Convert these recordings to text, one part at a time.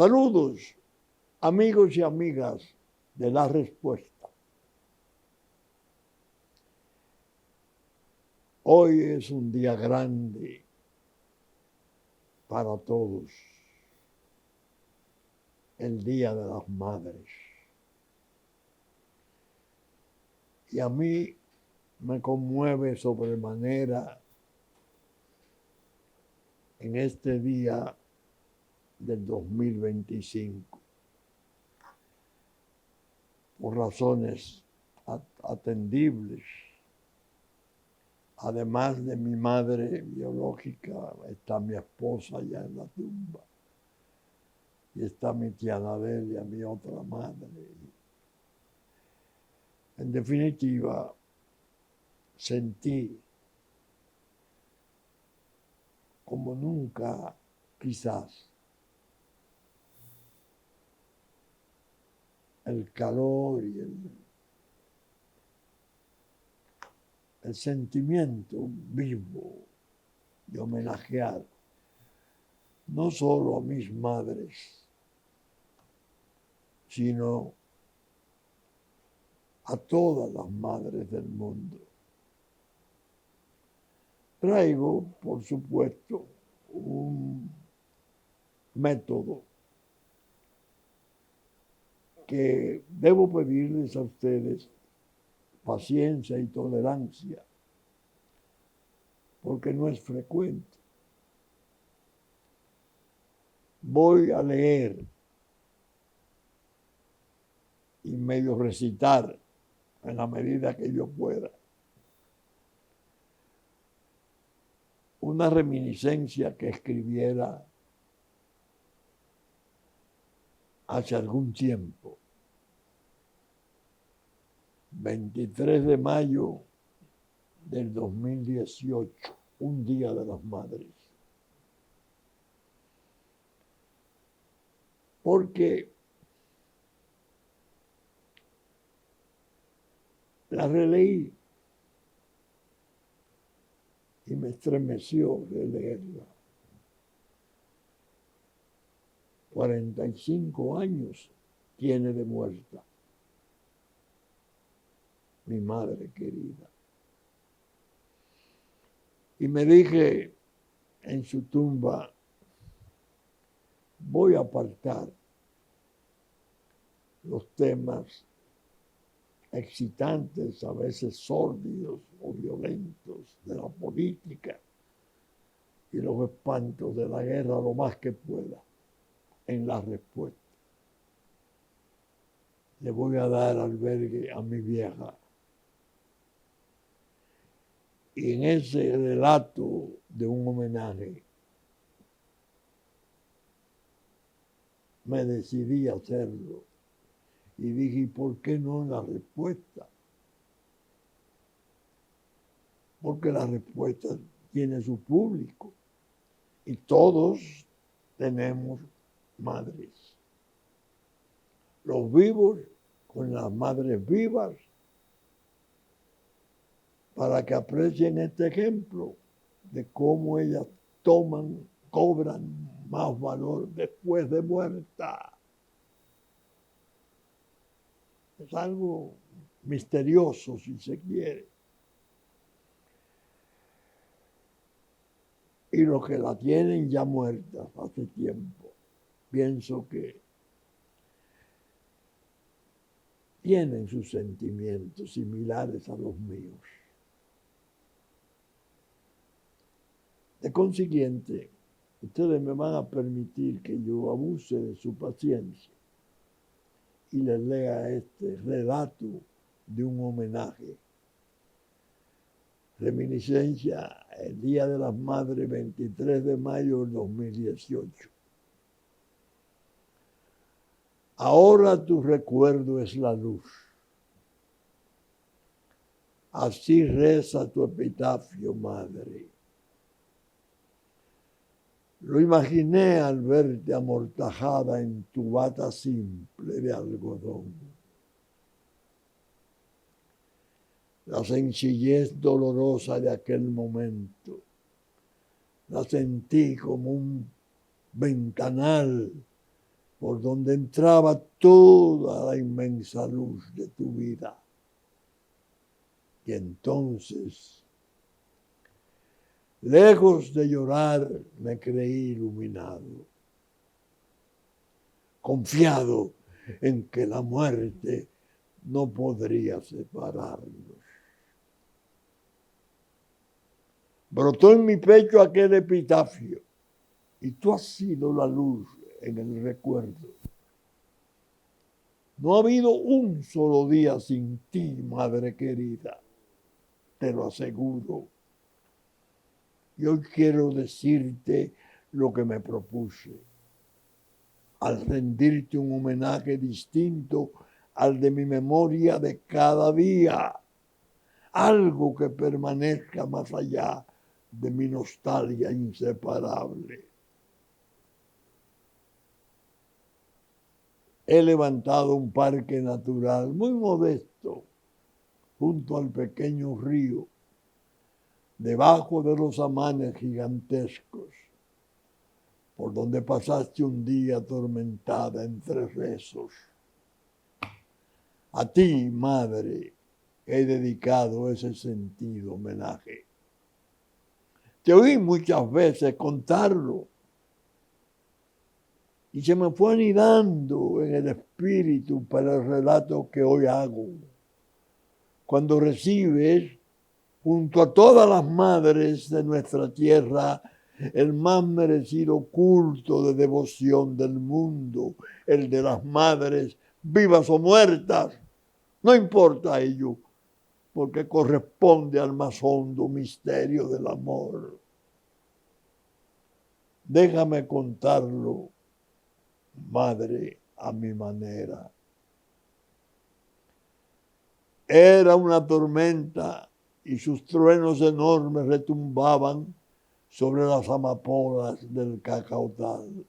Saludos, amigos y amigas de La Respuesta. Hoy es un día grande para todos, el Día de las Madres. Y a mí me conmueve sobremanera en este día del 2025, por razones atendibles. Además de mi madre biológica, está mi esposa ya en la tumba. Y está mi tía Nadelia, mi otra madre. En definitiva, sentí como nunca, quizás, el calor y el sentimiento vivo de homenajear no solo a mis madres, sino a todas las madres del mundo. Traigo, por supuesto, un método que debo pedirles a ustedes paciencia y tolerancia, porque no es frecuente. Voy a leer y medio recitar en la medida que yo pueda una reminiscencia que escribiera hace algún tiempo, 23 de mayo del 2018, un Día de las Madres. Porque la releí y me estremeció releerla. 45 años tiene de muerta mi madre querida. Y me dije en su tumba, voy a apartar los temas excitantes, a veces sórdidos o violentos de la política y los espantos de la guerra lo más que pueda en La Respuesta. Le voy a dar albergue a mi vieja. Y en ese relato de un homenaje me decidí a hacerlo. Y dije, ¿y por qué no en La Respuesta? Porque La Respuesta tiene su público y todos tenemos madres. Los vivos con las madres vivas, para que aprecien este ejemplo de cómo ellas cobran más valor después de muerta. Es algo misterioso, si se quiere. Y los que la tienen ya muerta hace tiempo, pienso que tienen sus sentimientos similares a los míos. De consiguiente, ustedes me van a permitir que yo abuse de su paciencia y les lea este relato de un homenaje. Reminiscencia, el Día de las Madres, 23 de mayo del 2018. Ahora tu recuerdo es la luz. Así reza tu epitafio, madre. Lo imaginé al verte amortajada en tu bata simple de algodón. La sencillez dolorosa de aquel momento la sentí como un ventanal por donde entraba toda la inmensa luz de tu vida. Y entonces, lejos de llorar, me creí iluminado, confiado en que la muerte no podría separarnos. Brotó en mi pecho aquel epitafio, y tú has sido la luz en el recuerdo. No ha habido un solo día sin ti, madre querida, te lo aseguro. Y hoy quiero decirte lo que me propuse, al rendirte un homenaje distinto al de mi memoria de cada día, algo que permanezca más allá de mi nostalgia inseparable. He levantado un parque natural muy modesto junto al pequeño río, debajo de los amanes gigantescos, por donde pasaste un día atormentada entre rezos. A ti, madre, he dedicado ese sentido homenaje. Te oí muchas veces contarlo y se me fue anidando en el espíritu para el relato que hoy hago. Cuando recibes, junto a todas las madres de nuestra tierra, el más merecido culto de devoción del mundo, el de las madres, vivas o muertas, no importa ello, porque corresponde al más hondo misterio del amor. Déjame contarlo, madre, a mi manera. Era una tormenta y sus truenos enormes retumbaban sobre las amapolas del cacautal.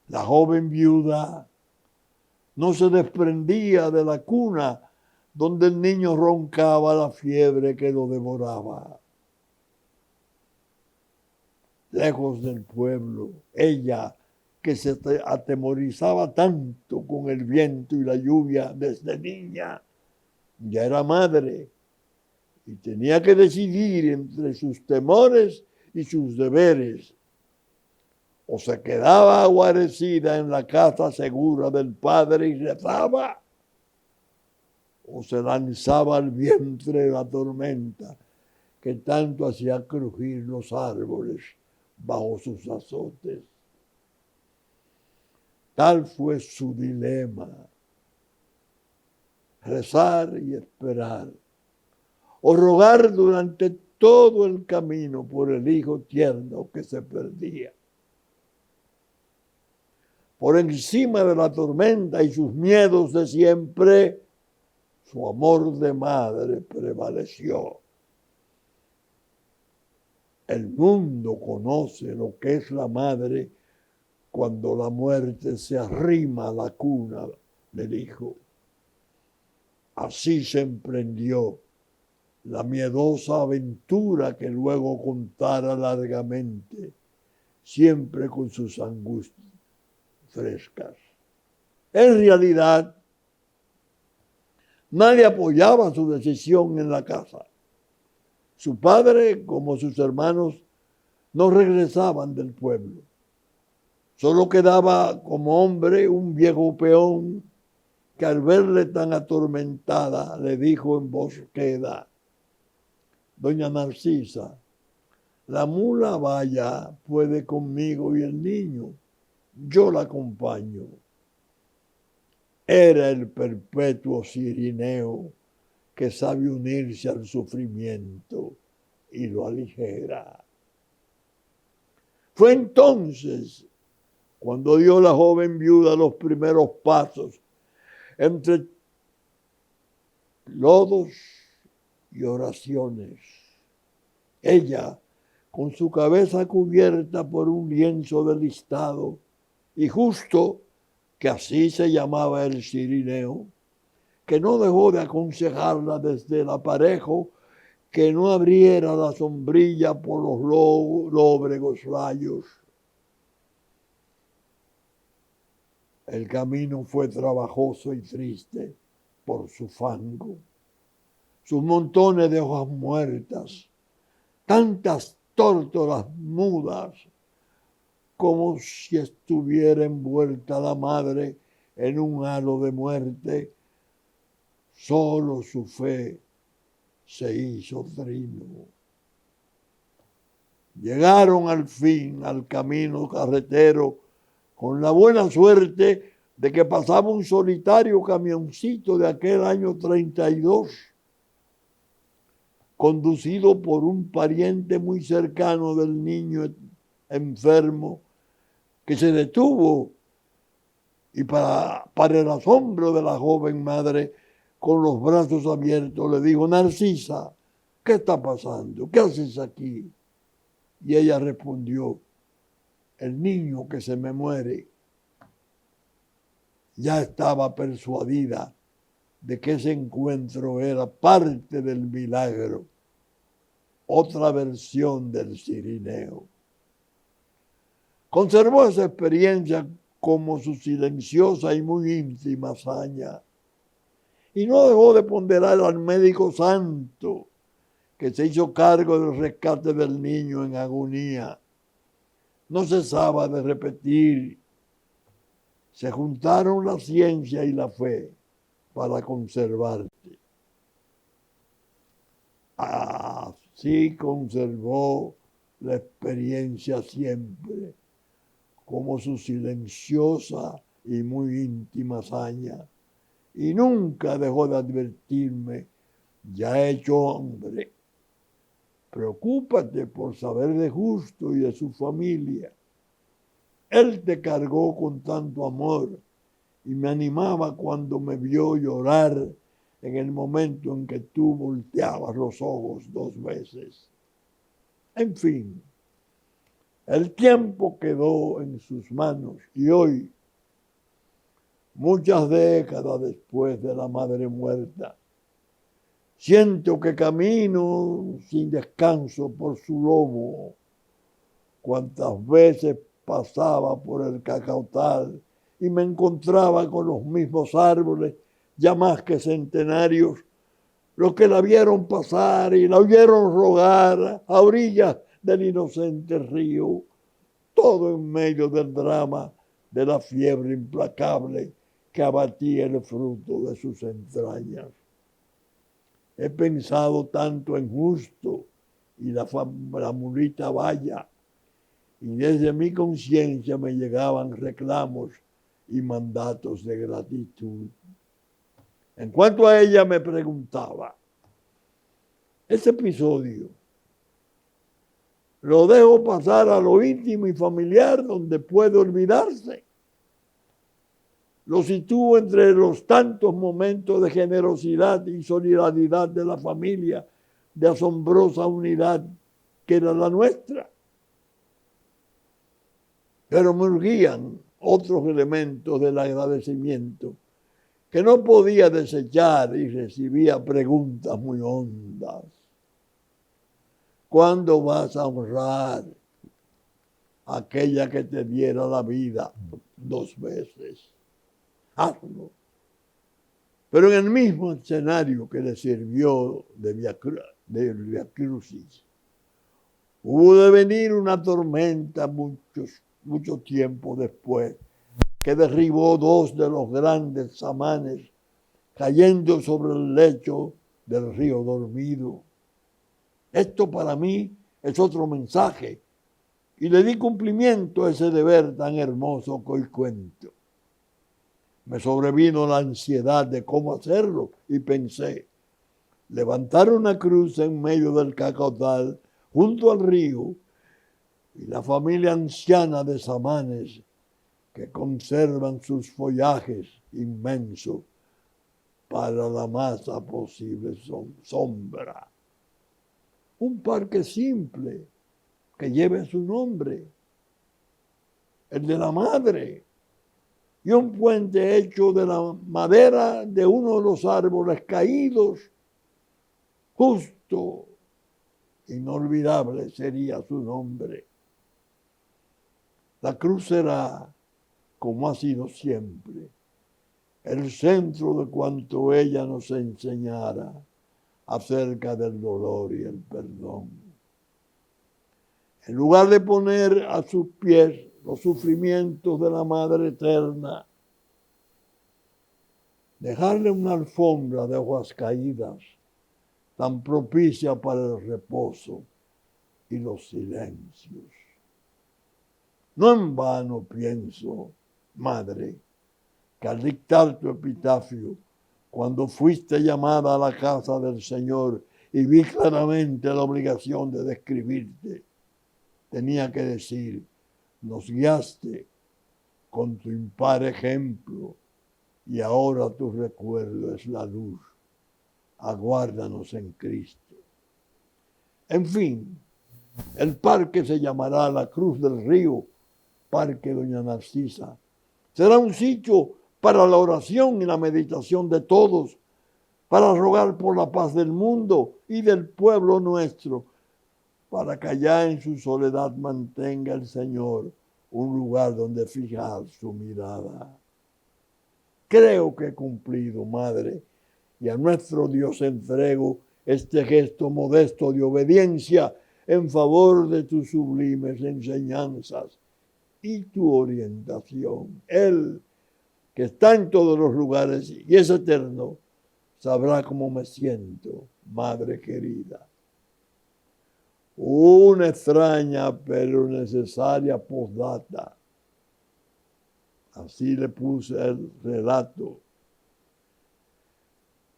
La joven viuda no se desprendía de la cuna donde el niño roncaba la fiebre que lo devoraba. Lejos del pueblo, ella, que se atemorizaba tanto con el viento y la lluvia desde niña, ya era madre y tenía que decidir entre sus temores y sus deberes. O se quedaba guarecida en la casa segura del padre y rezaba, o se lanzaba al vientre de la tormenta que tanto hacía crujir los árboles bajo sus azotes. Tal fue su dilema: rezar y esperar, o rogar durante todo el camino por el hijo tierno que se perdía. Por encima de la tormenta y sus miedos de siempre, su amor de madre prevaleció. El mundo conoce lo que es la madre cuando la muerte se arrima a la cuna del hijo. Así se emprendió la miedosa aventura que luego contara largamente, siempre con sus angustias frescas. En realidad, nadie apoyaba su decisión en la casa. Su padre, como sus hermanos, no regresaban del pueblo. Solo quedaba como hombre un viejo peón que al verle tan atormentada le dijo en voz queda: doña Narcisa, la mula vaya puede conmigo y el niño, yo la acompaño. Era el perpetuo cirineo que sabe unirse al sufrimiento y lo aligera. Fue entonces cuando dio la joven viuda los primeros pasos entre lodos y oraciones. Ella, con su cabeza cubierta por un lienzo de listado, y justo que así se llamaba el cirineo, que no dejó de aconsejarla desde el aparejo que no abriera la sombrilla por los lóbregos rayos. El camino fue trabajoso y triste por su fango, sus montones de hojas muertas, tantas tórtolas mudas, como si estuviera envuelta la madre en un halo de muerte. Solo su fe se hizo trino. Llegaron al fin al camino carretero con la buena suerte de que pasaba un solitario camioncito de aquel año 32, conducido por un pariente muy cercano del niño enfermo, que se detuvo y para el asombro de la joven madre, con los brazos abiertos, le dijo: Narcisa, ¿qué está pasando? ¿Qué haces aquí? Y ella respondió: el niño que se me muere. Ya estaba persuadida de que ese encuentro era parte del milagro, otra versión del Cirineo. Conservó esa experiencia como su silenciosa y muy íntima hazaña, y no dejó de ponderar al médico santo que se hizo cargo del rescate del niño en agonía. No cesaba de repetir: se juntaron la ciencia y la fe para conservarte. Así conservó la experiencia siempre, como su silenciosa y muy íntima hazaña, y nunca dejó de advertirme: ya hecho hombre, preocúpate por saber de Justo y de su familia. Él te cargó con tanto amor y me animaba cuando me vio llorar en el momento en que tú volteabas los ojos 2 veces. En fin, el tiempo quedó en sus manos y hoy, muchas décadas después de la madre muerta, siento que camino sin descanso por su lomo. Cuantas veces pasaba por el cacautal y me encontraba con los mismos árboles, ya más que centenarios, los que la vieron pasar y la oyeron rogar a orillas del inocente río, todo en medio del drama de la fiebre implacable que abatía el fruto de sus entrañas. He pensado tanto en Justo y la mulita Valla, y desde mi conciencia me llegaban reclamos y mandatos de gratitud. En cuanto a ella, me preguntaba: ese episodio lo dejo pasar a lo íntimo y familiar, donde puede olvidarse. Lo sitúo entre los tantos momentos de generosidad y solidaridad de la familia, de asombrosa unidad que era la nuestra. Pero me urgían otros elementos del agradecimiento que no podía desechar, y recibía preguntas muy hondas. ¿Cuándo vas a honrar a aquella que te diera la vida 2 veces? Hazlo. Pero en el mismo escenario que le sirvió de Via Crucis, hubo de venir una tormenta mucho tiempo después, que derribó 2 de los grandes samanes, cayendo sobre el lecho del río dormido. Esto para mí es otro mensaje, y le di cumplimiento a ese deber tan hermoso que hoy cuento. Me sobrevino la ansiedad de cómo hacerlo y pensé: levantar una cruz en medio del cacautal junto al río, y la familia anciana de samanes que conservan sus follajes inmensos para la masa posible sombra. Un parque simple que lleve su nombre, el de la madre, y un puente hecho de la madera de uno de los árboles caídos. Justo, inolvidable sería su nombre. La cruz será como ha sido siempre, el centro de cuanto ella nos enseñara acerca del dolor y el perdón. En lugar de poner a sus pies los sufrimientos de la Madre Eterna, dejarle una alfombra de hojas caídas tan propicia para el reposo y los silencios. No en vano pienso, Madre, que al dictar tu epitafio, cuando fuiste llamada a la casa del Señor y vi claramente la obligación de describirte, tenía que decir, nos guiaste con tu impar ejemplo y ahora tu recuerdo es la luz. Aguárdanos en Cristo. En fin, el parque se llamará La Cruz del Río, Parque Doña Narcisa. Será un sitio para la oración y la meditación de todos, para rogar por la paz del mundo y del pueblo nuestro, para que allá en su soledad mantenga el Señor un lugar donde fijar su mirada. Creo que he cumplido, Madre, y a nuestro Dios entrego este gesto modesto de obediencia en favor de tus sublimes enseñanzas y tu orientación. Él, que está en todos los lugares y es eterno, sabrá cómo me siento, Madre querida. Una extraña pero necesaria postdata. Así le puse el relato.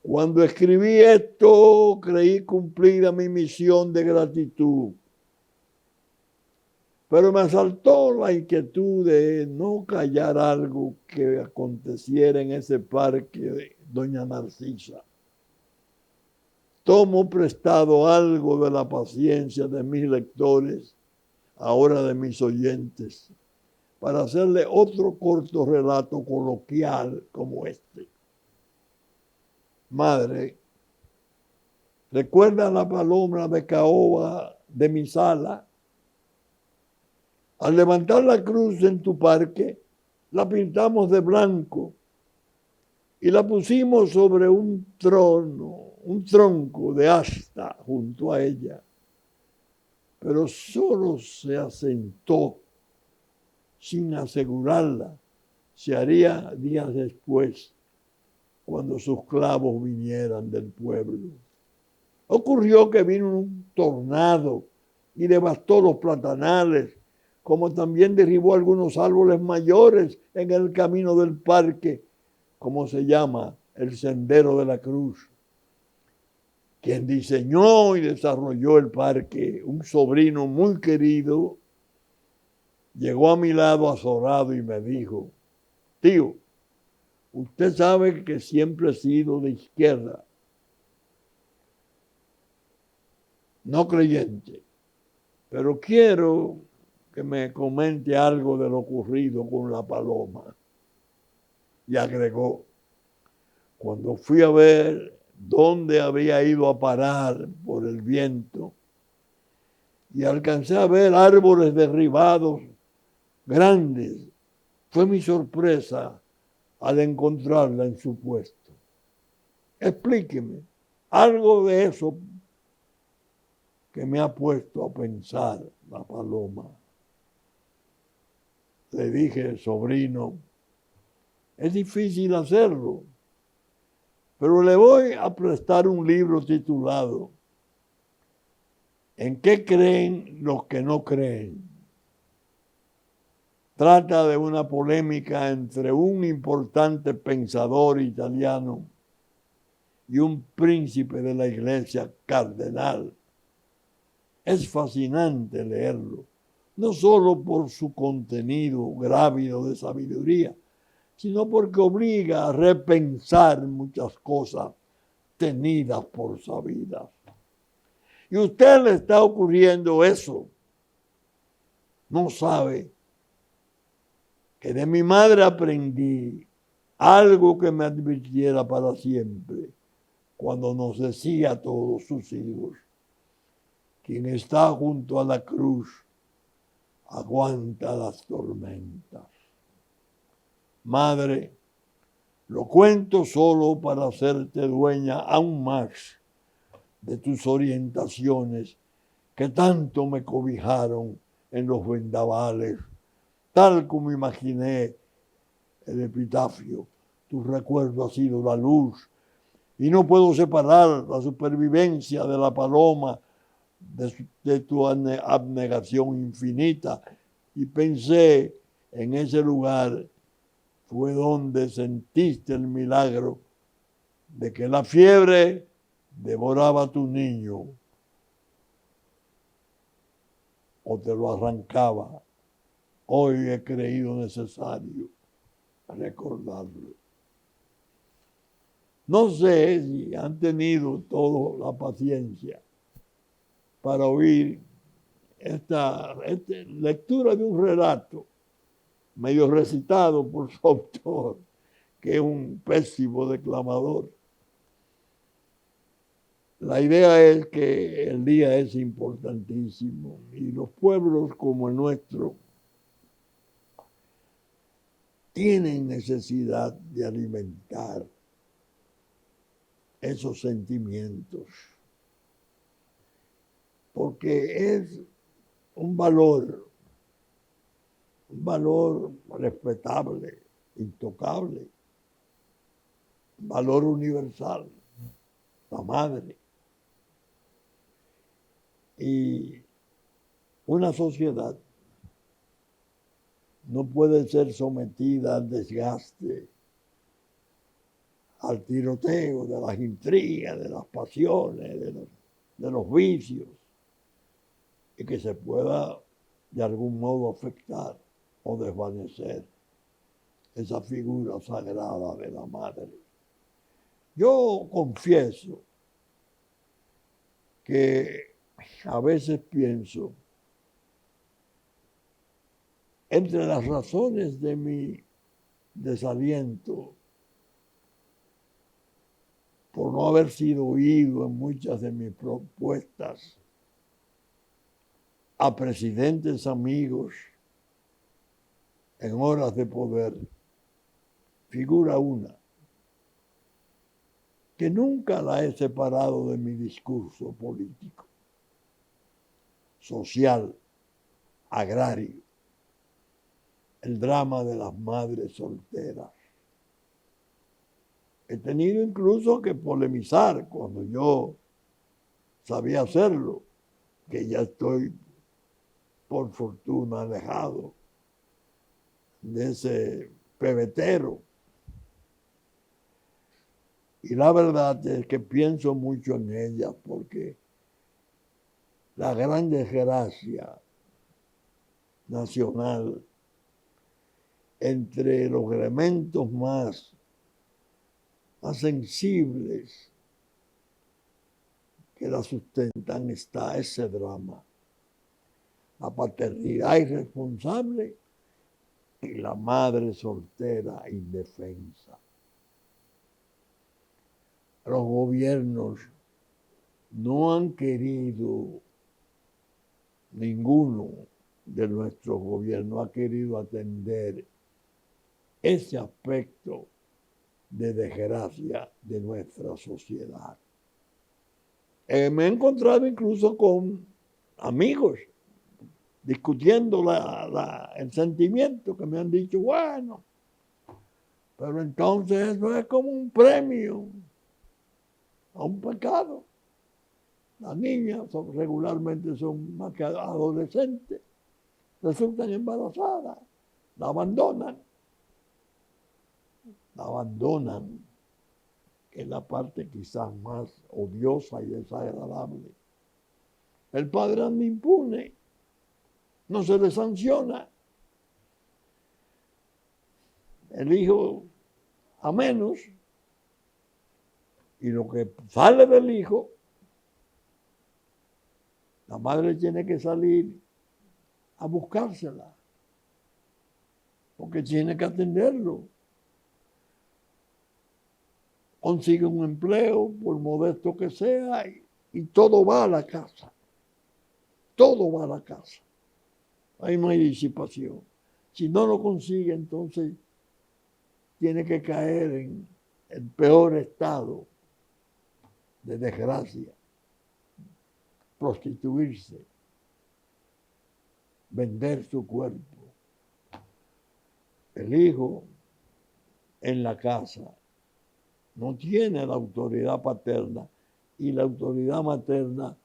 Cuando escribí esto, creí cumplida mi misión de gratitud. Pero me asaltó la inquietud de no callar algo que aconteciera en ese parque de Doña Narcisa. Tomo prestado algo de la paciencia de mis lectores, ahora de mis oyentes, para hacerle otro corto relato coloquial como este. Madre, ¿recuerda la paloma de caoba de mi sala? Al levantar la cruz en tu parque, la pintamos de blanco y la pusimos sobre un tronco de asta junto a ella. Pero solo se asentó sin asegurarla. Se haría días después, cuando sus clavos vinieran del pueblo. Ocurrió que vino un tornado y devastó los platanales, como también derribó algunos árboles mayores en el camino del parque, como se llama el Sendero de la Cruz. Quien diseñó y desarrolló el parque, un sobrino muy querido, llegó a mi lado azorado y me dijo, tío, usted sabe que siempre he sido de izquierda, no creyente, pero quiero que me comente algo de lo ocurrido con la paloma. Y agregó, cuando fui a ver dónde había ido a parar por el viento y alcancé a ver árboles derribados grandes, fue mi sorpresa al encontrarla en su puesto. Explíqueme algo de eso que me ha puesto a pensar la paloma. Le dije, sobrino, es difícil hacerlo, pero le voy a prestar un libro titulado ¿En qué creen los que no creen? Trata de una polémica entre un importante pensador italiano y un príncipe de la iglesia cardenal. Es fascinante leerlo, no solo por su contenido grávido de sabiduría, sino porque obliga a repensar muchas cosas tenidas por sabidas. Y a usted le está ocurriendo eso. No sabe que de mi madre aprendí algo que me advirtiera para siempre, cuando nos decía a todos sus hijos, quien está junto a la cruz aguanta las tormentas. Madre, lo cuento solo para hacerte dueña aún más de tus orientaciones que tanto me cobijaron en los vendavales, tal como imaginé el epitafio. Tu recuerdo ha sido la luz y no puedo separar la supervivencia de la paloma de tu abnegación infinita. Y pensé en ese lugar fue donde sentiste el milagro de que la fiebre devoraba a tu niño o te lo arrancaba. Hoy he creído necesario recordarlo. No sé si han tenido toda la paciencia para oír esta lectura de un relato medio recitado por su autor, que es un pésimo declamador. La idea es que el día es importantísimo y los pueblos como el nuestro tienen necesidad de alimentar esos sentimientos, porque es un valor respetable, intocable, valor universal, la madre. Y una sociedad no puede ser sometida al desgaste, al tiroteo de las intrigas, de las pasiones, de los vicios, y que se pueda de algún modo afectar o desvanecer esa figura sagrada de la madre. Yo confieso que a veces pienso, entre las razones de mi desaliento por no haber sido oído en muchas de mis propuestas a presidentes amigos en horas de poder, figura una, que nunca la he separado de mi discurso político, social, agrario, el drama de las madres solteras. He tenido incluso que polemizar cuando yo sabía hacerlo, que ya estoy, por fortuna, alejado de ese pebetero. Y la verdad es que pienso mucho en ellas porque la gran desgracia nacional entre los elementos más sensibles que la sustentan está ese drama, la paternidad irresponsable y la madre soltera indefensa. Los gobiernos no han querido, ninguno de nuestros gobiernos ha querido atender ese aspecto de desgracia de nuestra sociedad. Me he encontrado incluso con amigos discutiendo el sentimiento, que me han dicho, bueno, pero entonces eso es como un premio a un pecado. Las niñas regularmente son más que adolescentes, resultan embarazadas, la abandonan, que es la parte quizás más odiosa y desagradable. El padre anda impune, no se le sanciona. El hijo a menos, y lo que sale del hijo, la madre tiene que salir a buscársela, porque tiene que atenderlo. Consigue un empleo, por modesto que sea, y todo va a la casa. Todo va a la casa. Ahí no hay disipación. Si no lo consigue, entonces tiene que caer en el peor estado de desgracia, prostituirse, vender su cuerpo. El hijo en la casa no tiene la autoridad paterna y la autoridad materna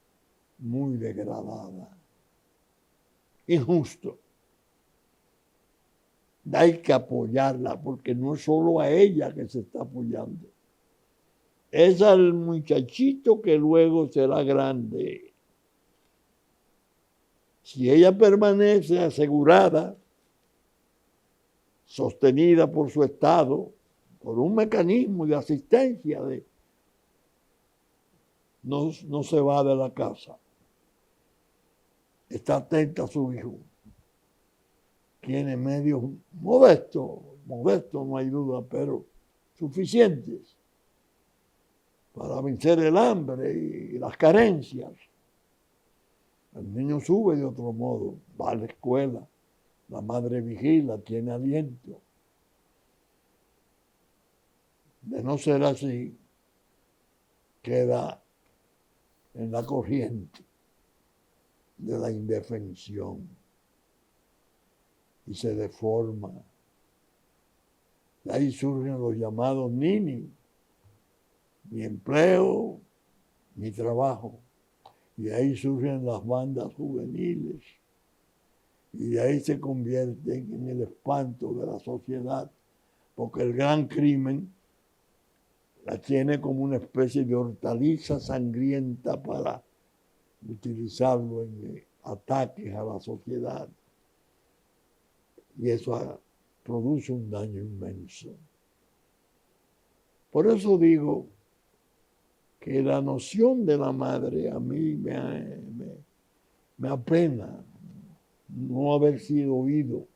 muy degradada. Injusto. Hay que apoyarla porque no es solo a ella que se está apoyando. Es al muchachito que luego será grande. Si ella permanece asegurada, sostenida por su Estado, por un mecanismo de asistencia, no se va de la casa. Está atenta a su hijo. Tiene medios modestos no hay duda, pero suficientes para vencer el hambre y las carencias. El niño sube de otro modo, va a la escuela, la madre vigila, tiene aliento. De no ser así, queda en la corriente de la indefensión y se deforma. De ahí surgen los llamados nini, ni empleo, ni trabajo. Y de ahí surgen las bandas juveniles. Y de ahí se convierten en el espanto de la sociedad, porque el gran crimen la tiene como una especie de hortaliza sangrienta para utilizarlo en ataques a la sociedad. Y eso produce un daño inmenso. Por eso digo que la noción de la madre a mí me apena no haber sido oído.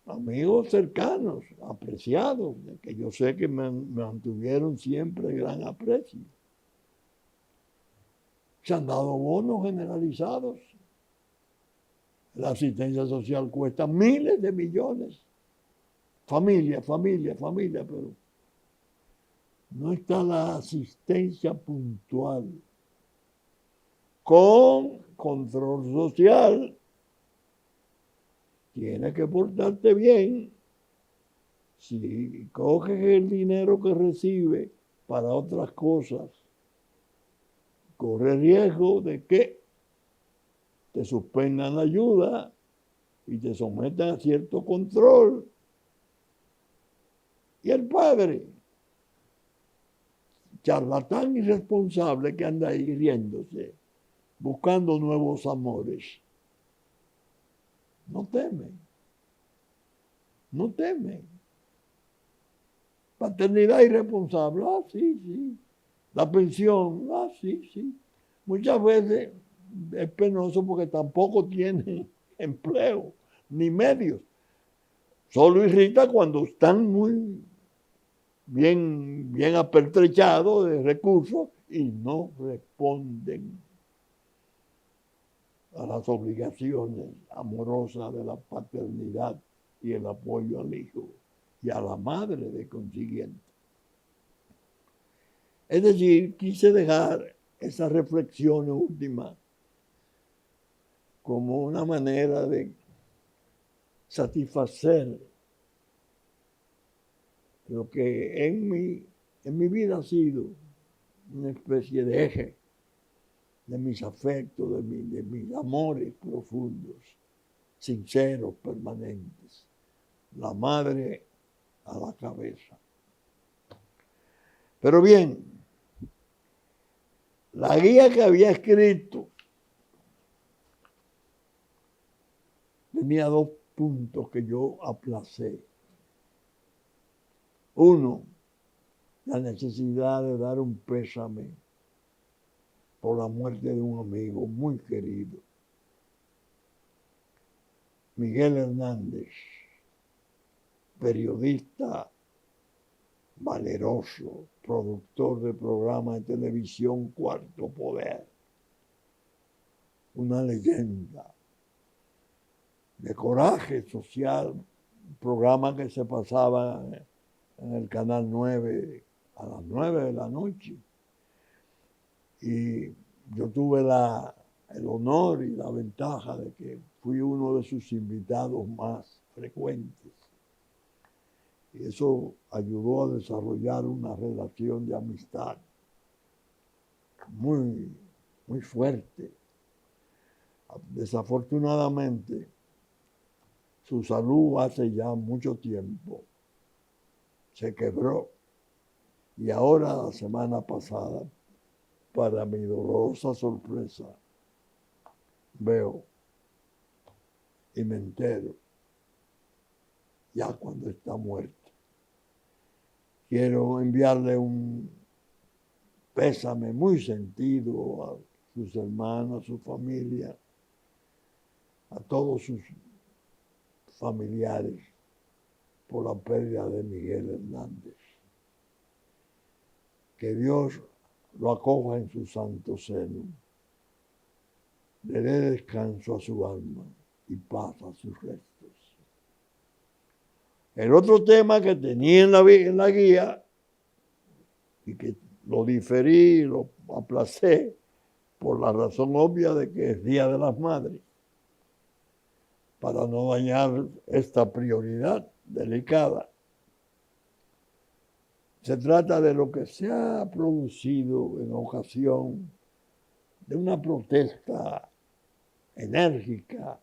Amigos cercanos, apreciados, que yo sé que me mantuvieron siempre gran aprecio. Se han dado bonos generalizados. La asistencia social cuesta miles de millones. Familia, pero no está la asistencia puntual con control social. Tienes que portarte bien. Si coges el dinero que recibe para otras cosas, corre riesgo de que te suspendan la ayuda y te sometan a cierto control. Y el padre, charlatán irresponsable que anda ahí riéndose, buscando nuevos amores, no teme. Paternidad irresponsable, sí. La pensión, sí. Muchas veces es penoso porque tampoco tienen empleo ni medios. Solo irrita cuando están muy bien apertrechados de recursos y no responden a las obligaciones amorosas de la paternidad y el apoyo al hijo y a la madre de consiguiente. Es decir, quise dejar esa reflexión última como una manera de satisfacer lo que en mi vida ha sido una especie de eje de mis afectos, de mis amores profundos, sinceros, permanentes. La madre a la cabeza. Pero bien, la guía que había escrito tenía 2 puntos que yo aplacé. Uno, la necesidad de dar un pésame por la muerte de un amigo muy querido, Miguel Hernández, periodista valeroso, productor de programa de televisión Cuarto Poder, una leyenda de coraje social programa que se pasaba en el Canal 9 a las 9 de la noche. Y yo tuve el honor y la ventaja de que fui uno de sus invitados más frecuentes. Y eso ayudó a desarrollar una relación de amistad muy, muy fuerte. Desafortunadamente, su salud hace ya mucho tiempo se quebró. Y ahora, la semana pasada, para mi dolorosa sorpresa, veo y me entero ya cuando está muerto. Quiero enviarle un pésame muy sentido a sus hermanos, a su familia, a todos sus familiares por la pérdida de Miguel Hernández. Que Dios lo acoja en su santo seno, le dé descanso a su alma y paz a sus restos. El otro tema que tenía en la guía y que lo diferí, lo aplacé por la razón obvia de que es Día de las Madres, para no dañar esta prioridad delicada. Se trata de lo que se ha producido en ocasión de una protesta enérgica,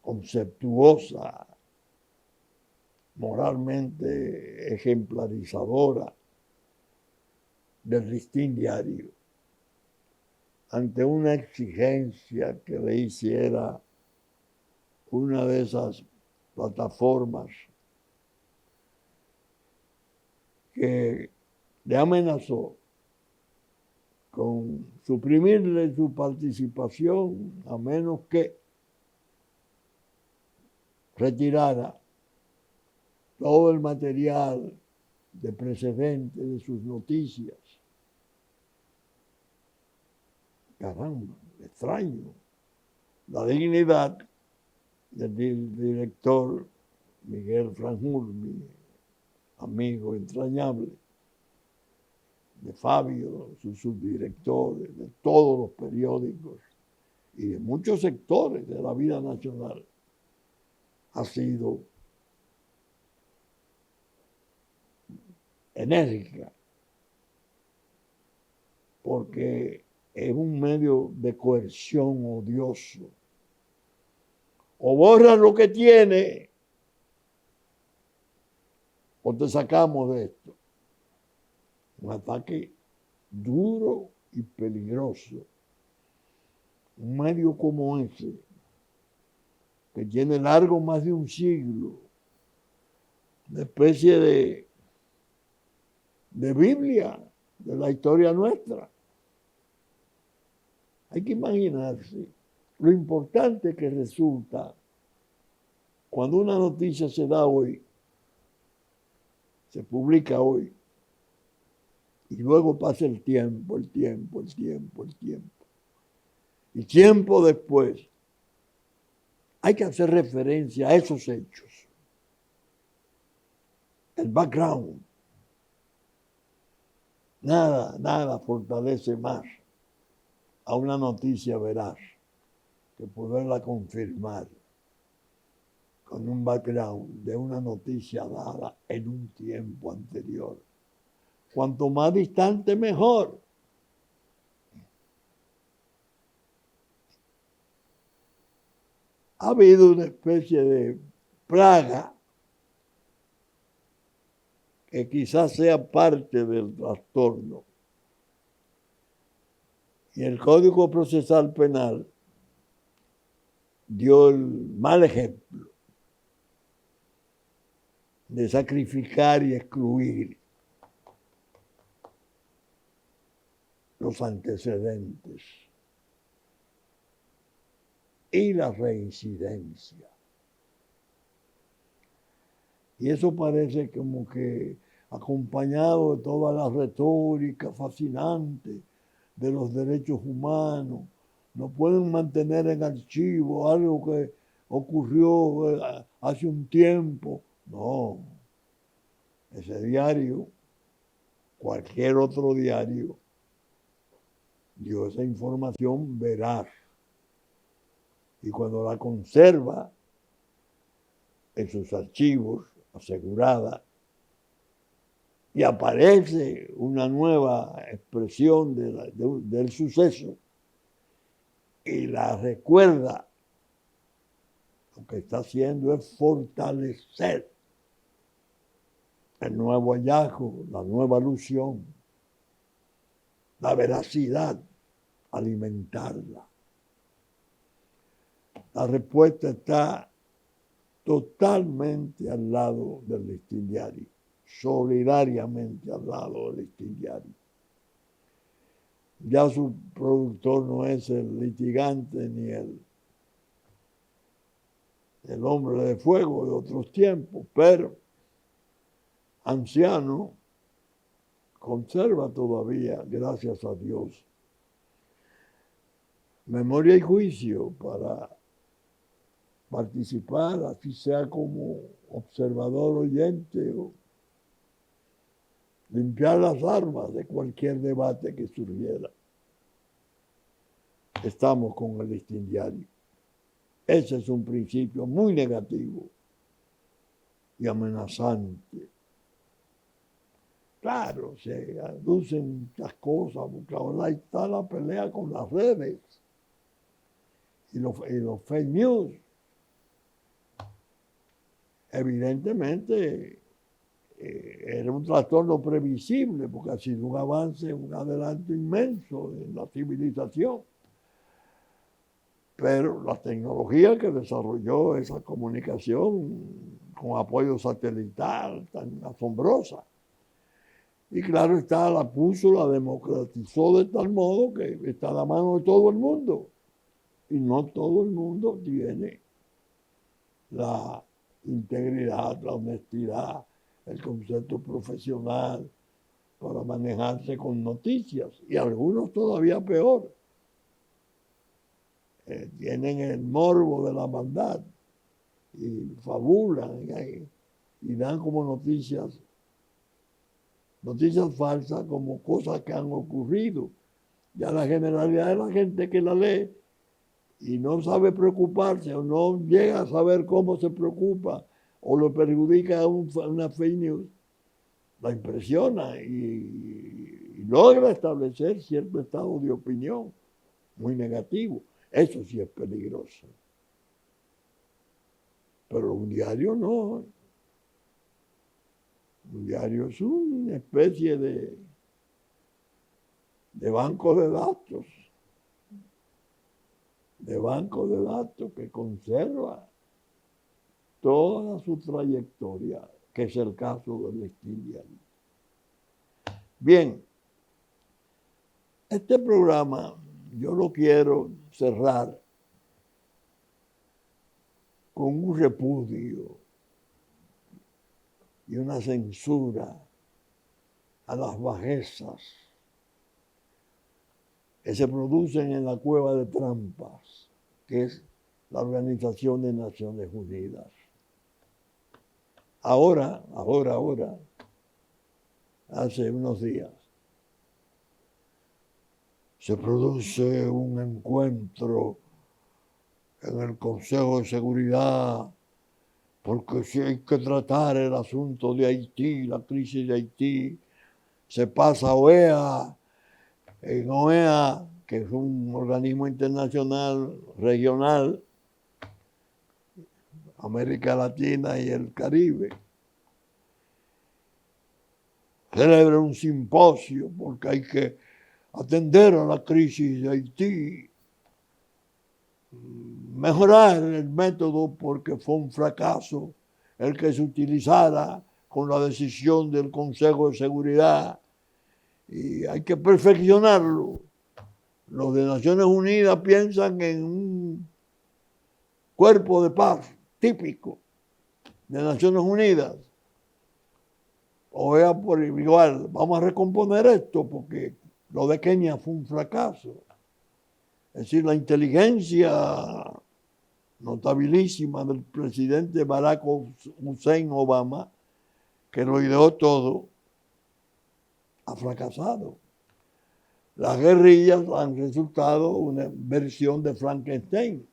conceptuosa, moralmente ejemplarizadora del Listín Diario, ante una exigencia que le hiciera una de esas plataformas que le amenazó con suprimirle su participación a menos que retirara todo el material de precedente de sus noticias. Caramba, extraño. La dignidad del director Miguel Franjul, mi amigo entrañable, de Fabio, su subdirector, de todos los periódicos y de muchos sectores de la vida nacional, ha sido enérgica, porque es un medio de coerción odioso. O borras lo que tiene, o te sacamos de esto. Un ataque duro y peligroso. Un medio como ese, que tiene largo más de un siglo, una especie de Biblia de la historia nuestra. Hay que imaginarse lo importante que resulta cuando una noticia se da hoy, se publica hoy, y luego pasa el tiempo. Y tiempo después hay que hacer referencia a esos hechos. El background. Nada fortalece más a una noticia veraz que poderla confirmar con un background de una noticia dada en un tiempo anterior. Cuanto más distante, mejor. Ha habido una especie de plaga que quizás sea parte del trastorno. Y el Código Procesal Penal dio el mal ejemplo de sacrificar y excluir los antecedentes y la reincidencia. Y eso parece como que acompañado de toda la retórica fascinante de los derechos humanos, no pueden mantener en archivo algo que ocurrió hace un tiempo. No, ese diario, cualquier otro diario, dio esa información veraz. Y cuando la conserva en sus archivos, asegurada, y aparece una nueva expresión del suceso y la recuerda, lo que está haciendo es fortalecer el nuevo hallazgo, la nueva alusión, la veracidad, alimentarla. La respuesta está totalmente al lado del listín diario, solidariamente al lado del listín diario. Ya su productor no es el litigante ni el hombre de fuego de otros tiempos, pero anciano, conserva todavía, gracias a Dios, memoria y juicio para participar, así sea como observador oyente o limpiar las armas de cualquier debate que surgiera. Estamos con el listín diario. Ese es un principio muy negativo y amenazante. Claro, se aducen muchas cosas, porque ahora está la pelea con las redes y los fake news. Evidentemente, era un trastorno previsible, porque ha sido un avance, un adelanto inmenso en la civilización. Pero la tecnología que desarrolló esa comunicación con apoyo satelital tan asombrosa, y claro está, la puso, la democratizó de tal modo que está a la mano de todo el mundo. Y no todo el mundo tiene la integridad, la honestidad, el concepto profesional para manejarse con noticias. Y algunos todavía peor. Tienen el morbo de la maldad y fabulan y dan como noticias falsas, como cosas que han ocurrido. Ya la generalidad de la gente que la lee y no sabe preocuparse o no llega a saber cómo se preocupa o lo perjudica a una fake news, la impresiona y logra establecer cierto estado de opinión muy negativo. Eso sí es peligroso. Pero un diario no. Un diario es una especie de banco de datos. De banco de datos que conserva toda su trayectoria, que es el caso del listín diario. Bien, este programa yo lo quiero cerrar con un repudio y una censura a las bajezas que se producen en la cueva de trampas, que es la Organización de Naciones Unidas. Ahora, hace unos días, se produce un encuentro en el Consejo de Seguridad, porque si hay que tratar el asunto de Haití, la crisis de Haití, se pasa a OEA. En OEA, que es un organismo internacional regional, América Latina y el Caribe, celebra un simposio porque hay que atender a la crisis de Haití, mejorar el método porque fue un fracaso el que se utilizara con la decisión del Consejo de Seguridad y hay que perfeccionarlo. Los de Naciones Unidas piensan en un cuerpo de paz típico de Naciones Unidas. OEA por igual, vamos a recomponer esto porque lo de Kenia fue un fracaso. Es decir, la inteligencia notabilísima del presidente Barack Hussein Obama, que lo ideó todo, ha fracasado. Las guerrillas han resultado una versión de Frankenstein.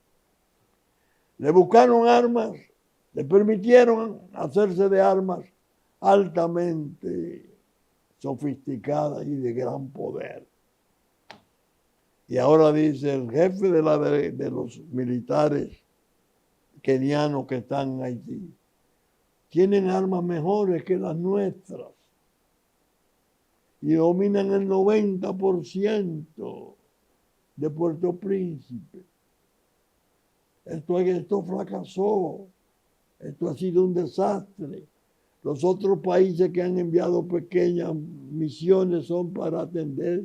Le buscaron armas, le permitieron hacerse de armas altamente sofisticadas y de gran poder. Y ahora dice el jefe de los militares kenianos que están en Haití, tienen armas mejores que las nuestras y dominan el 90% de Puerto Príncipe. Esto fracasó, esto ha sido un desastre. Los otros países que han enviado pequeñas misiones son para atender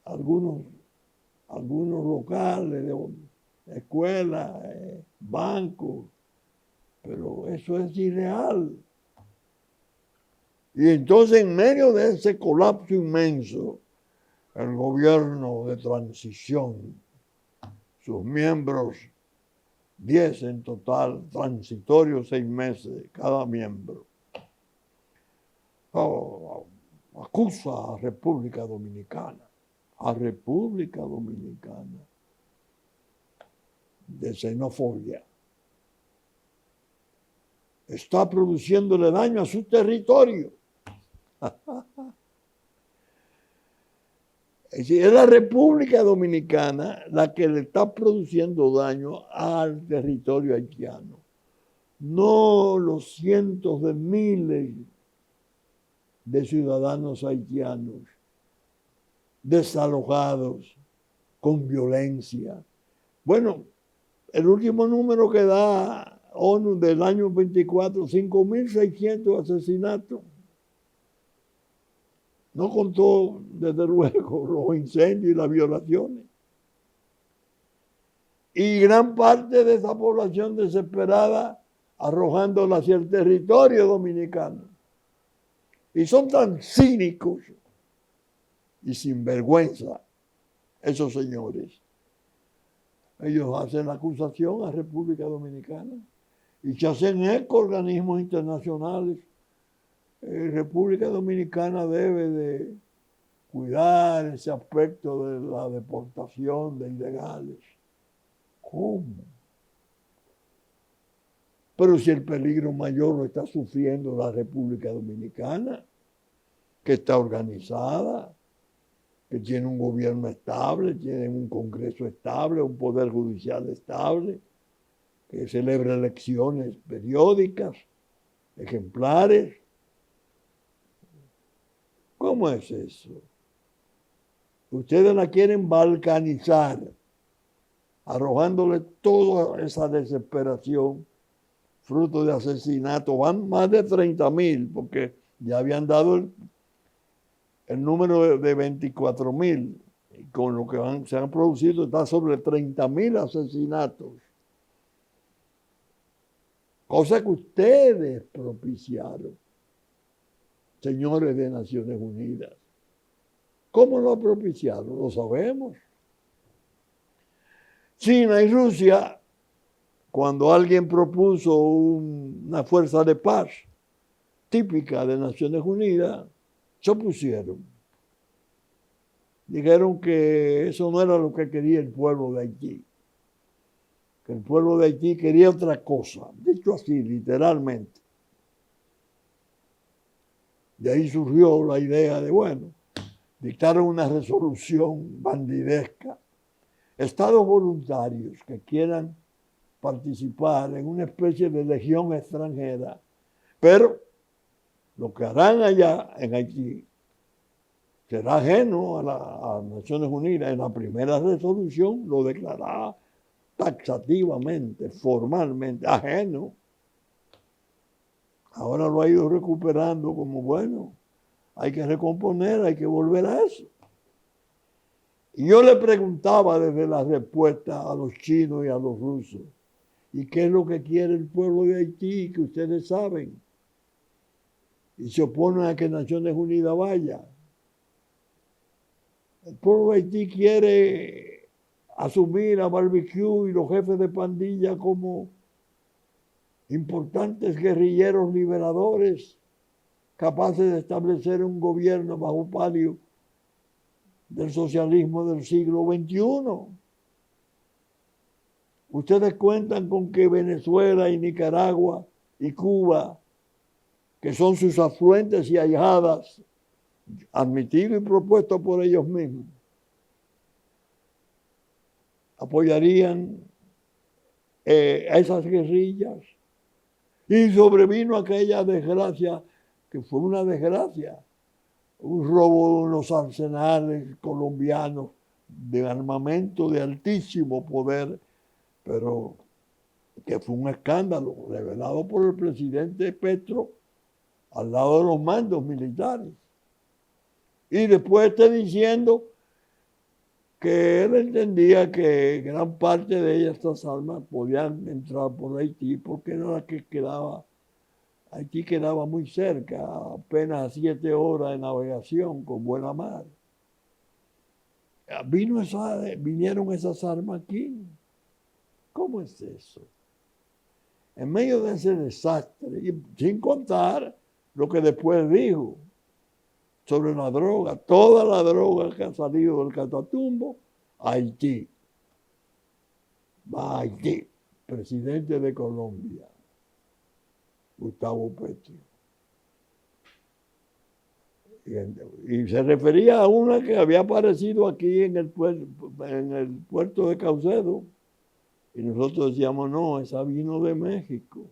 algunos locales, escuelas, bancos, pero eso es irreal. Y entonces en medio de ese colapso inmenso, el gobierno de transición, sus miembros, 10 en total, transitorios 6 meses cada miembro, acusa a República Dominicana de xenofobia. Está produciéndole daño a su territorio. Es decir, es la República Dominicana la que le está produciendo daño al territorio haitiano, no los cientos de miles de ciudadanos haitianos desalojados con violencia. Bueno, el último número que da ONU del año 24, 5.600 asesinatos. No contó, desde luego, los incendios y las violaciones. Y gran parte de esa población desesperada arrojándola hacia el territorio dominicano. Y son tan cínicos y sinvergüenza esos señores. Ellos hacen la acusación a República Dominicana y se hacen eco organismos internacionales. República Dominicana debe de cuidar ese aspecto de la deportación de ilegales. ¿Cómo? Pero si el peligro mayor lo está sufriendo la República Dominicana, que está organizada, que tiene un gobierno estable, tiene un Congreso estable, un Poder Judicial estable, que celebra elecciones periódicas, ejemplares. ¿Cómo es eso? Ustedes la quieren balcanizar, arrojándole toda esa desesperación, fruto de asesinatos. Van más de 30,000, porque ya habían dado el número de 24,000. Y con lo que se han producido está sobre 30,000 asesinatos. Cosa que ustedes propiciaron, señores de Naciones Unidas. ¿Cómo lo propiciaron? Lo sabemos. China y Rusia, cuando alguien propuso una fuerza de paz típica de Naciones Unidas, se opusieron. Dijeron que eso no era lo que quería el pueblo de Haití, que el pueblo de Haití quería otra cosa, dicho así, literalmente. De ahí surgió la idea de, bueno, dictaron una resolución bandidesca. Estados voluntarios que quieran participar en una especie de legión extranjera, pero lo que harán allá en Haití será ajeno a Naciones Unidas. En la primera resolución lo declaraba taxativamente, formalmente, ajeno. Ahora lo ha ido recuperando como, bueno, hay que recomponer, hay que volver a eso. Y yo le preguntaba desde la respuesta a los chinos y a los rusos, ¿y qué es lo que quiere el pueblo de Haití? Que ustedes saben. Y se oponen a que Naciones Unidas vaya. El pueblo de Haití quiere asumir a Barbecue y los jefes de pandilla como importantes guerrilleros liberadores capaces de establecer un gobierno bajo palio del socialismo del siglo XXI. Ustedes cuentan con que Venezuela y Nicaragua y Cuba, que son sus afluentes y ahijadas, admitido y propuesto por ellos mismos, apoyarían a esas guerrillas. Y sobrevino aquella desgracia, que fue una desgracia, un robo de unos arsenales colombianos de armamento de altísimo poder, pero que fue un escándalo revelado por el presidente Petro al lado de los mandos militares. Y después está diciendo que él entendía que gran parte de ellas, estas armas, podían entrar por Haití porque era la que quedaba. Haití quedaba muy cerca, apenas 7 horas de navegación con buena mar. Vinieron esas armas aquí. ¿Cómo es eso? En medio de ese desastre, y sin contar lo que después dijo sobre la droga, toda la droga que ha salido del Catatumbo, Haití. Va a Haití, presidente de Colombia, Gustavo Petro. Y se refería a una que había aparecido aquí en el puerto de Caucedo. Y nosotros decíamos, no, esa vino de México.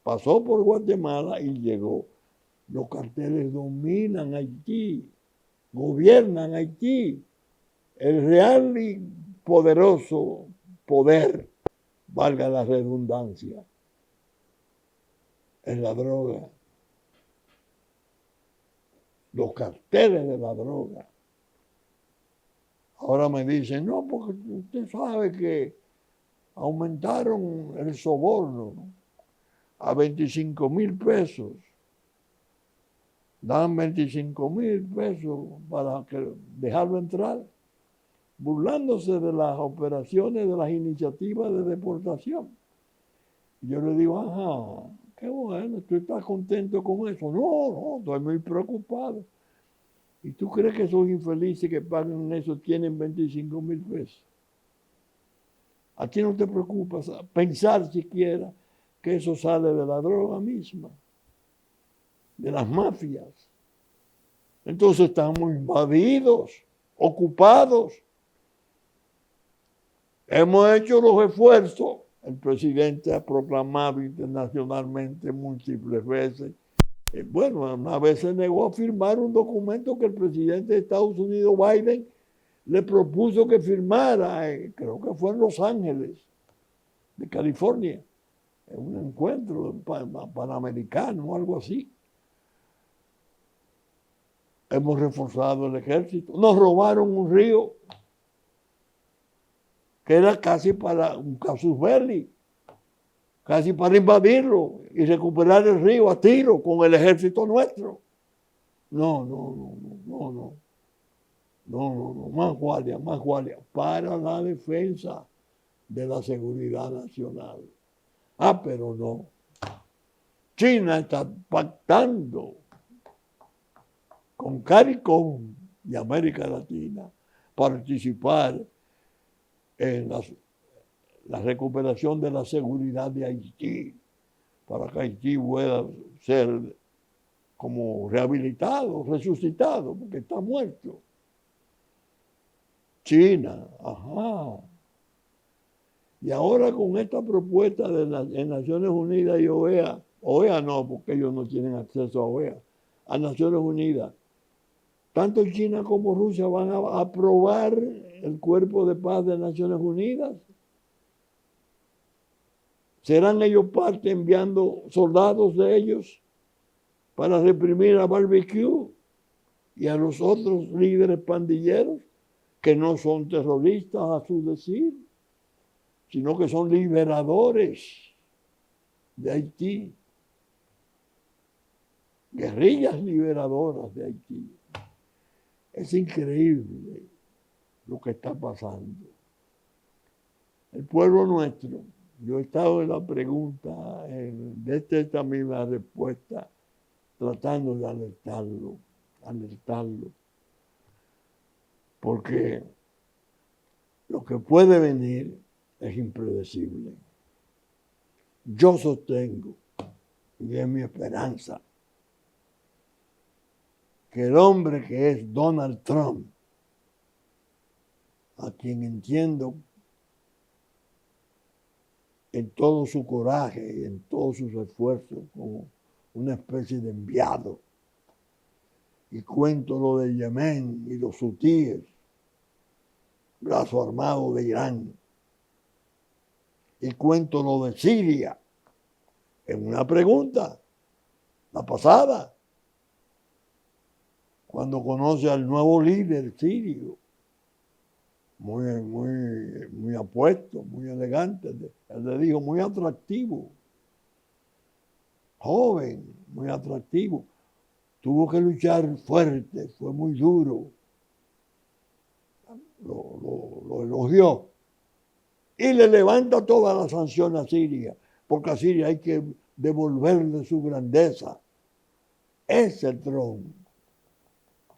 Pasó por Guatemala y llegó. Los carteles dominan Haití, gobiernan Haití. El real y poderoso poder, valga la redundancia, es la droga. Los carteles de la droga. Ahora me dicen, no, porque usted sabe que aumentaron el soborno, ¿no?, a 25,000 pesos. Dan 25,000 pesos para dejarlo entrar, burlándose de las operaciones, de las iniciativas de deportación. Y yo le digo, ajá, qué bueno, ¿tú estás contento con eso? No, estoy muy preocupado. ¿Y tú crees que esos infelices que pagan eso tienen 25,000 pesos? ¿A ti no te preocupa pensar siquiera que eso sale de la droga misma, de las mafias? Entonces estamos invadidos, ocupados. Hemos hecho los esfuerzos. El presidente ha proclamado internacionalmente múltiples veces. Bueno, una vez se negó a firmar un documento que el presidente de Estados Unidos, Biden, le propuso que firmara, creo que fue en Los Ángeles, de California, en un encuentro panamericano o algo así. Hemos reforzado el ejército. Nos robaron un río que era casi para un casus belli, casi para invadirlo y recuperar el río a tiro con el ejército nuestro. No, más guardia, para la defensa de la seguridad nacional. Pero no. China está pactando con CARICOM y América Latina participar en la recuperación de la seguridad de Haití, para que Haití pueda ser como rehabilitado, resucitado, porque está muerto. China, ajá. Y ahora con esta propuesta de en Naciones Unidas y OEA no, porque ellos no tienen acceso a OEA, a Naciones Unidas, tanto China como Rusia van a aprobar el Cuerpo de Paz de Naciones Unidas. ¿Serán ellos parte enviando soldados de ellos para reprimir a Barbecue y a los otros líderes pandilleros que no son terroristas a su decir, sino que son liberadores de Haití, guerrillas liberadoras de Haití? Es increíble lo que está pasando. El pueblo nuestro, yo he estado en la pregunta, de esta misma respuesta, tratando de alertarlo, porque lo que puede venir es impredecible. Yo sostengo, y es mi esperanza, que el hombre que es Donald Trump, a quien entiendo en todo su coraje y en todos sus esfuerzos como una especie de enviado, y cuento lo de Yemen y los hutíes, brazo armado de Irán, y cuento lo de Siria, en una pregunta, la pasada, cuando conoce al nuevo líder sirio, muy apuesto, muy elegante, él le dijo muy atractivo, joven, muy atractivo, tuvo que luchar fuerte, fue muy duro, lo elogió y le levanta todas las sanciones a Siria, porque a Siria hay que devolverle su grandeza. Ese Trump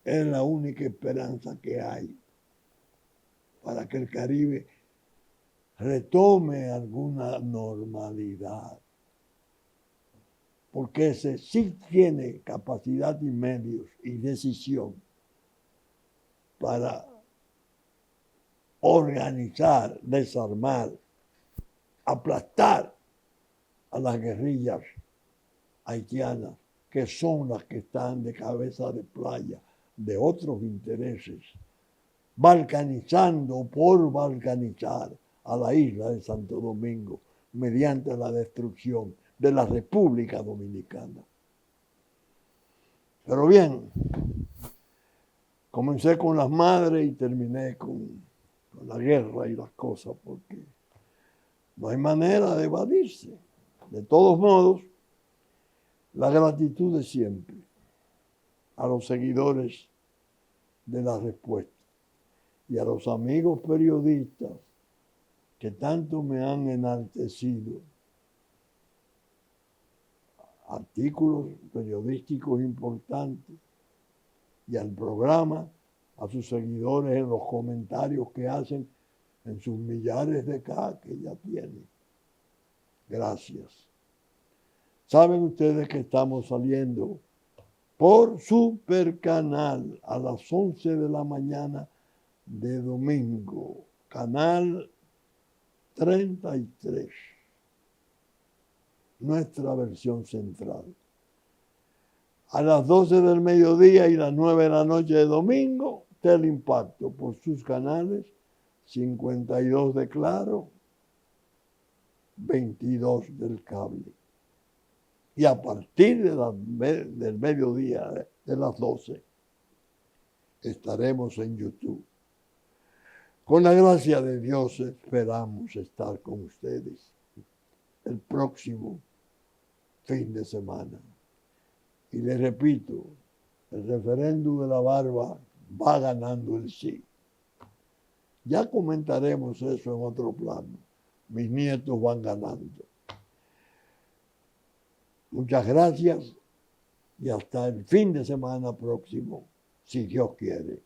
es la única esperanza que hay para que el Caribe retome alguna normalidad. Porque ese sí tiene capacidad y medios y decisión para organizar, desarmar, aplastar a las guerrillas haitianas, que son las que están de cabeza de playa de otros intereses, balcanizando por balcanizar a la isla de Santo Domingo mediante la destrucción de la República Dominicana. Pero bien, comencé con las madres y terminé con la guerra y las cosas, porque no hay manera de evadirse. De todos modos, la gratitud de siempre a los seguidores de la respuesta y a los amigos periodistas que tanto me han enaltecido. Artículos periodísticos importantes y al programa, a sus seguidores en los comentarios que hacen en sus millares de K que ya tienen. Gracias. Saben ustedes que estamos saliendo por Supercanal a las 11 de la mañana de domingo, canal 33, nuestra versión central. A las 12 del mediodía y las 9 de la noche de domingo, Teleimpacto por sus canales 52 de Claro, 22 del cable. Y a partir del mediodía, de las 12, estaremos en YouTube. Con la gracia de Dios esperamos estar con ustedes el próximo fin de semana. Y les repito, el referéndum de la barba va ganando el sí. Ya comentaremos eso en otro plano. Mis nietos van ganando. Muchas gracias y hasta el fin de semana próximo, si Dios quiere.